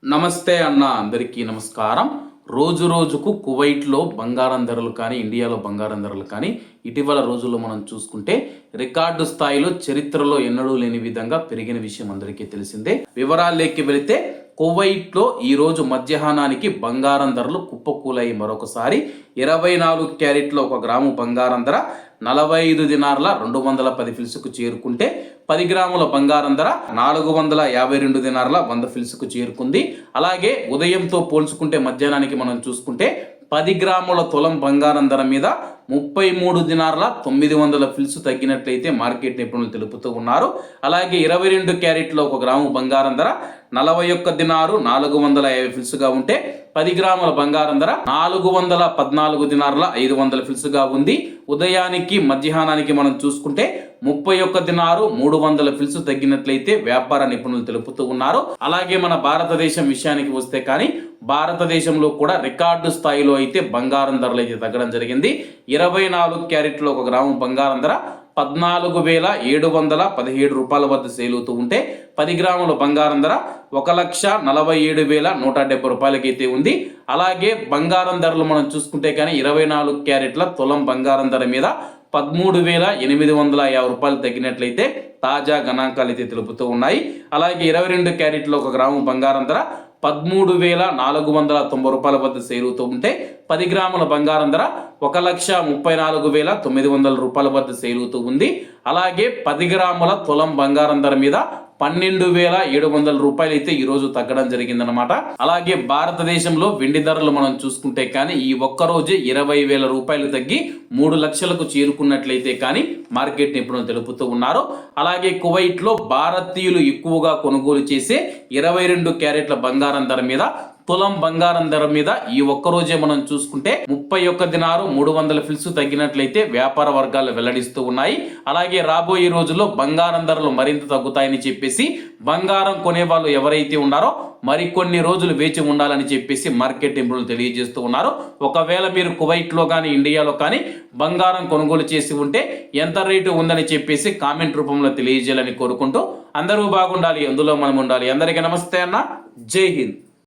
నమస్తే అన్న, అందరికీ నమస్కారం. రోజు రోజుకు కువైట్లో బంగారం ధరలు కానీ, ఇండియాలో బంగారం ధరలు కానీ ఇటీవల రోజుల్లో మనం చూసుకుంటే రికార్డు స్థాయిలో చరిత్రలో ఎన్నడూ లేని విధంగా పెరిగిన విషయం అందరికీ తెలిసిందే. వివరాల్లోకి వెళితే కువైట్లో ఈరోజు మధ్యాహ్నానికి బంగారం ధరలు కుప్పకూలాయి. మరొకసారి 24 క్యారెట్ల 1 గ్రాము బంగారం ధర 45 దినార్ల 210 ఫిల్స్కు చేరుకుంటే 10 గ్రాముల బంగారం ధర 452 దినార్ల 100 ఫిల్స్కు చేరుకుంది. అలాగే ఉదయంతో పోల్చుకుంటే మధ్యాహ్నానికి మనం చూసుకుంటే 10 గ్రాముల తులం బంగారం ధర మీద 33 దినార్ల 900 ఫిల్స్ తగ్గినట్లయితే మార్కెట్ నిపుణులు తెలుపుతూ ఉన్నారు. అలాగే 22 క్యారెట్ల 1 గ్రాము బంగారం ధర 41 దినారు 450 ఫిల్స్గా ఉంటే 10 గ్రాముల బంగారం ధర 414 దినార్ల 500 ఫిల్స్గా ఉంది. ఉదయానికి మధ్యాహ్నానికి మనం చూసుకుంటే 31 దినారు 300 ఫిల్స్ తగ్గినట్లయితే వ్యాపార నిపుణులు తెలుపుతూ ఉన్నారు. అలాగే మన భారతదేశం విషయానికి వస్తే కానీ భారతదేశంలో కూడా రికార్డు స్థాయిలో అయితే బంగారం ధరలు అయితే తగ్గడం జరిగింది. 24 క్యారెట్ల 1 గ్రాము బంగారం ధర 14,717 రూపాయల వద్ద సేల్ అవుతూ ఉంటే 10 గ్రాముల బంగారం ధర 1,47,170 రూపాయలకైతే ఉంది. అలాగే బంగారం ధరలు మనం చూసుకుంటే కానీ 24 క్యారెట్ల తులం బంగారం ధర మీద 13,850 రూపాయలు తగ్గినట్లయితే తాజా గణాంకాలు అయితే తెలుపుతూ ఉన్నాయి. అలాగే 22 క్యారెట్ల 1 గ్రాము బంగారం ధర 13,490 రూపాయల వద్ద సేల్ అవుతూ ఉంటే 10 గ్రాముల బంగారం ధర 1,34,900 రూపాయల వద్ద సేల్ అవుతూ ఉంది. అలాగే 10 గ్రాముల తులం బంగారం ధర మీద 12,700 రూపాయలు అయితే ఈరోజు తగ్గడం జరిగిందనమాట. అలాగే భారతదేశంలో వెండి ధరలు మనం చూసుకుంటే కానీ ఈ ఒక్కరోజే 20,000 రూపాయలు తగ్గి 3 లక్షలకు చేరుకున్నట్లయితే కానీ మార్కెట్ నిపుణులు తెలుపుతూ ఉన్నారు. అలాగే కువైట్లో భారతీయులు ఎక్కువగా కొనుగోలు చేసే 22 క్యారెట్ల బంగారం ధర మీద తులం బంగారం ధర మీద ఈ ఒక్కరోజే మనం చూసుకుంటే 31 దినారు 300 ఫిల్స్ తగ్గినట్లయితే వ్యాపార వర్గాలు వెల్లడిస్తూ ఉన్నాయి. అలాగే రాబోయే రోజుల్లో బంగారం ధరలు మరింత తగ్గుతాయని చెప్పేసి బంగారం కొనే వాళ్ళు ఎవరైతే ఉన్నారో మరికొన్ని రోజులు వేచి ఉండాలని చెప్పేసి మార్కెట్ నిపుణులు తెలియజేస్తూ ఉన్నారు. ఒకవేళ మీరు కువైట్లో కానీ ఇండియాలో కానీ బంగారం కొనుగోలు చేసి ఉంటే ఎంత రేటు ఉందని చెప్పేసి కామెంట్ రూపంలో తెలియజేయాలని కోరుకుంటూ అందరూ బాగుండాలి, అందులో మనం ఉండాలి. అందరికీ నమస్తే అన్న, జై హింద్.